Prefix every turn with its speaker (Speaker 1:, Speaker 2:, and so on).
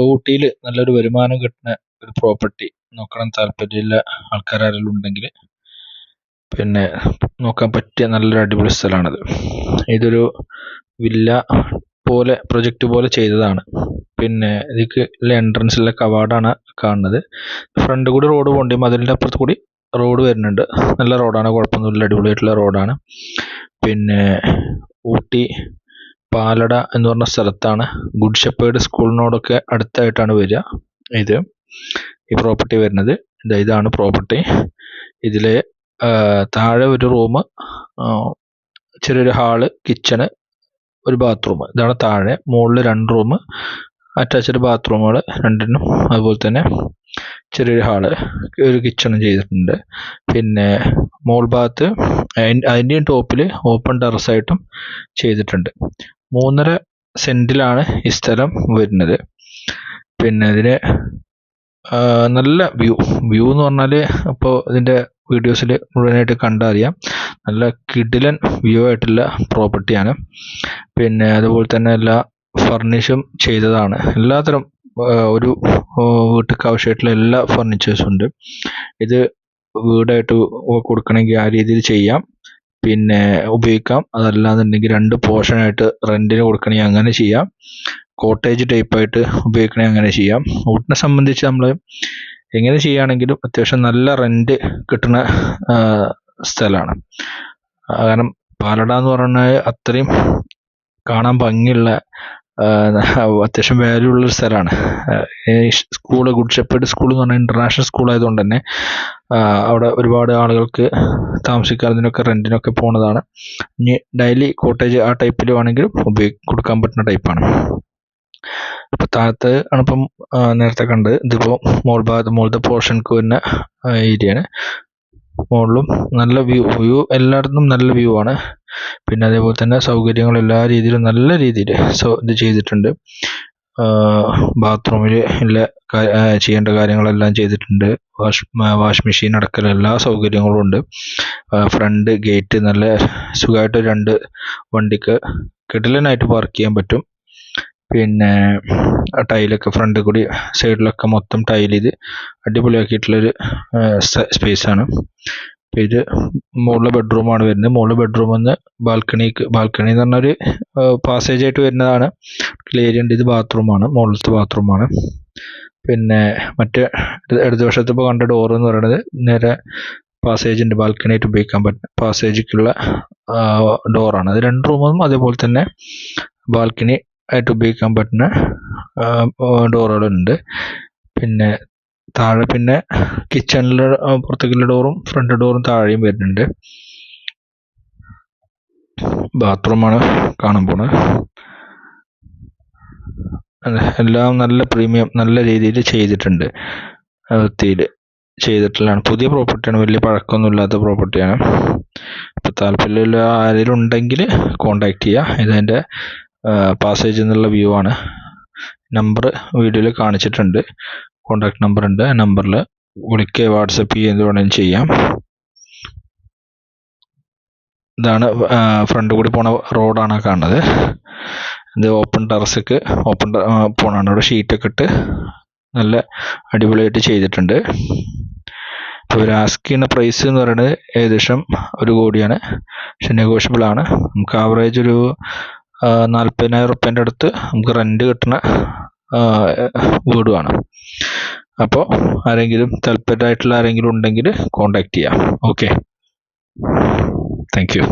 Speaker 1: ഊട്ടിയിൽ നല്ലൊരു വരുമാനം കിട്ടുന്ന ഒരു പ്രോപ്പർട്ടി നോക്കണം താല്പര്യമുള്ള ആൾക്കാരെല്ലാം ഉണ്ടെങ്കിൽ പിന്നെ നോക്കാൻ പറ്റിയ നല്ലൊരു അടിപൊളി സ്ഥലമാണത്. ഇതൊരു വില്ല പോലെ പ്രൊജക്റ്റ് പോലെ ചെയ്തതാണ്. പിന്നെ ഇതിക്ക് എൻട്രൻസിലെ കവാടാണ് കാണുന്നത്. ഫ്രണ്ട് കൂടി റോഡ് പോകേണ്ടി മതിലിൻ്റെ അപ്പുറത്ത് കൂടി റോഡ് വരുന്നുണ്ട്. നല്ല റോഡാണ്, കുഴപ്പമൊന്നുമില്ല, അടിപൊളിയായിട്ടുള്ള റോഡാണ്. പിന്നെ ഊട്ടി പാലട എന്ന് പറഞ്ഞ സ്ഥലത്താണ്. ഗുഡ് ഷെപ്പേർഡ് സ്കൂളിനോടൊക്കെ അടുത്തായിട്ടാണ് വരിക ഇത് ഈ പ്രോപ്പർട്ടി വരുന്നത്. ഇതാണ് പ്രോപ്പർട്ടി. ഇതിൽ താഴെ ഒരു റൂം, ചെറിയൊരു ഹാള്, കിച്ചണ്, ഒരു ബാത്റൂം, ഇതാണ് താഴെ. മുകളിൽ 2 റൂം, അറ്റാച്ച്ഡ് ബാത്റൂമുകൾ രണ്ടിനും, അതുപോലെ തന്നെ ചെറിയൊരു ഹാള്, ഒരു കിച്ചണും ചെയ്തിട്ടുണ്ട്. പിന്നെ മോൾ ഭാഗത്ത് അതിൻ്റെയും ടോപ്പിൽ ഓപ്പൺ ടെറസായിട്ടും ചെയ്തിട്ടുണ്ട്. 3.5 സെൻറ്റിലാണ് ഈ സ്ഥലം വരുന്നത്. പിന്നെ ഇതിന് നല്ല വ്യൂ എന്ന് പറഞ്ഞാൽ ഇപ്പോൾ ഇതിൻ്റെ വീഡിയോസിൽ മുഴുവനായിട്ട് കണ്ടറിയാം. നല്ല കിടിലൻ വ്യൂ ആയിട്ടുള്ള പ്രോപ്പർട്ടിയാണ്. പിന്നെ അതുപോലെ തന്നെ എല്ലാ ഫർണിഷും ചെയ്തതാണ്. എല്ലാത്തരം ഒരു വീട്ടിലേക്ക് ആവശ്യമായിട്ടുള്ള എല്ലാ ഫർണിച്ചേഴ്സും ഉണ്ട്. ഇത് വീടായിട്ട് കൊടുക്കണമെങ്കിൽ ആ രീതിയിൽ ചെയ്യാം, പിന്നെ ഉപയോഗിക്കാം. അതല്ലാന്നുണ്ടെങ്കിൽ 2 പോർഷനായിട്ട് റെൻറ്റിന് കൊടുക്കണമെങ്കിൽ അങ്ങനെ ചെയ്യാം. കോട്ടേജ് ടൈപ്പായിട്ട് ഉപയോഗിക്കണമെങ്കിൽ അങ്ങനെ ചെയ്യാം. ഊട്ടിനെ സംബന്ധിച്ച് നമ്മൾ എങ്ങനെ ചെയ്യുകയാണെങ്കിലും അത്യാവശ്യം നല്ല റെൻറ്റ് കിട്ടുന്ന സ്ഥലമാണ്. കാരണം പാലട എന്ന് പറയുന്നത് അത്രയും കാണാൻ ഭംഗിയുള്ള അത്യാവശ്യം വാല്യൂ ഉള്ളൊരു സ്ഥലമാണ്. സ്കൂള് ഗുഡ് ഷെപ്പേർഡ് സ്കൂൾ എന്ന് പറഞ്ഞാൽ ഇൻ്റർനാഷണൽ സ്കൂൾ ആയതുകൊണ്ട് തന്നെ അവിടെ ഒരുപാട് ആളുകൾക്ക് താമസിക്കാതിനൊക്കെ റെൻറ്റിനൊക്കെ പോകുന്നതാണ്. ഇനി ഡെയിലി കോട്ടേജ് ആ ടൈപ്പിൽ വേണമെങ്കിലും കൊടുക്കാൻ പറ്റുന്ന ടൈപ്പാണ്. അപ്പോൾ താഴത്ത് ആണിപ്പം നേരത്തെ കണ്ടത്. ഇതിപ്പോൾ മുകളിലത്തെ പോർഷൻക്ക് വരുന്ന ഏരിയയാണ്. മുകളിലും നല്ല വ്യൂ എല്ലായിടത്തും നല്ല വ്യൂ ആണ്. പിന്നെ അതേപോലെ തന്നെ സൗകര്യങ്ങൾ എല്ലാ രീതിയിലും നല്ല രീതിയിൽ ഇത് ചെയ്തിട്ടുണ്ട്. ബാത്റൂമിൽ ഉള്ള ചെയ്യേണ്ട കാര്യങ്ങളെല്ലാം ചെയ്തിട്ടുണ്ട്. വാഷ് മെഷീൻ അടക്കം എല്ലാ സൗകര്യങ്ങളും ഉണ്ട്. ഫ്രണ്ട് ഗേറ്റ് നല്ല സുഖമായിട്ട് 2 വണ്ടിക്ക് കിടിലനായിട്ട് പാർക്ക് ചെയ്യാൻ പറ്റും. പിന്നെ ടൈലൊക്കെ ഫ്രണ്ട് കൂടി സൈഡിലൊക്കെ മൊത്തം ടൈൽ ചെയ്ത് അടിപൊളിയാക്കിയിട്ടുള്ളൊരു സ്പേസാണ്. അപ്പോൾ ഇത് മുകളിലെ ബെഡ്റൂമാണ് വരുന്നത്. മുകളിലെ ബെഡ്റൂമിൽ നിന്ന് ബാൽക്കണി എന്ന് പറഞ്ഞൊരു പാസേജ് ആയിട്ട് വരുന്നതാണ്. ഏരിയ ഉണ്ട്. ഇത് ബാത്റൂമാണ്, മുകളിലത്തെ ബാത്റൂമാണ്. പിന്നെ മറ്റേ ഇടതുവശത്ത് ഇപ്പോൾ കണ്ട ഡോർ എന്ന് പറയുന്നത് നേരെ പാസേജ് ഉണ്ട്, ബാൽക്കണി ആയിട്ട് ഉപയോഗിക്കാൻ പറ്റുന്ന പാസേജിക്കുള്ള ഡോറാണ്. അത് 2 റൂമും അതേപോലെ തന്നെ ബാൽക്കണി ആയിട്ട് ഉപയോഗിക്കാൻ പറ്റുന്ന ഡോറുകളുണ്ട്. പിന്നെ താഴെ പിന്നെ കിച്ചണിലെ പുറത്തേക്കുള്ള ഡോറും ഫ്രണ്ട് ഡോറും താഴെയും വരുന്നുണ്ട്. ബാത്റൂമാണ് കാണാൻ പോണത്. എല്ലാം നല്ല പ്രീമിയം നല്ല രീതിയിൽ ചെയ്തിട്ടുണ്ട്, വൃത്തിയിൽ ചെയ്തിട്ടുള്ളതാണ്. പുതിയ പ്രോപ്പർട്ടിയാണ്, വലിയ പഴക്കമൊന്നും ഇല്ലാത്ത പ്രോപ്പർട്ടിയാണ്. അപ്പോൾ താല്പര്യമുള്ള ആരെങ്കിലും ഉണ്ടെങ്കിൽ കോണ്ടാക്ട് ചെയ്യുക. ഇതെൻ്റെ പാസേജ് എന്നുള്ള വ്യൂ ആണ്. നമ്പർ വീഡിയോയിൽ കാണിച്ചിട്ടുണ്ട്, കോണ്ടാക്ട് നമ്പർ ഉണ്ട്. ആ നമ്പറിൽ വിളിക്കുക, വാട്സപ്പ് ചെയ്യുക, എന്ത് വേണമെങ്കിലും ചെയ്യാം. ഇതാണ് ഫ്രണ്ട് കൂടി പോണ റോഡാണ് കാണുന്നത്. ഇത് ഓപ്പൺ ടെറസക്ക് പോണാണ്. ഇവിടെ ഷീറ്റൊക്കെ ഇട്ട് നല്ല അടിപൊളിയായിട്ട് ചെയ്തിട്ടുണ്ട്. അപ്പോൾ ഇവർ ആസ്ക് ചെയ്യുന്ന പ്രൈസ് എന്ന് പറയുന്നത് ഏകദേശം 1 കോടിയാണ്. പക്ഷെ നെഗോഷ്യബിൾ ആണ്. നമുക്ക് ആവറേജ് ഒരു 40,000 റുപ്യേൻ്റെ അടുത്ത് നമുക്ക് റെൻറ്റ് കിട്ടുന്ന വീടുമാണ്. അപ്പോൾ ആരെങ്കിലും താല്പര്യമായിട്ടുള്ള ആരെങ്കിലും ഉണ്ടെങ്കിൽ കോണ്ടാക്ട് ചെയ്യാം. Okay, thank you.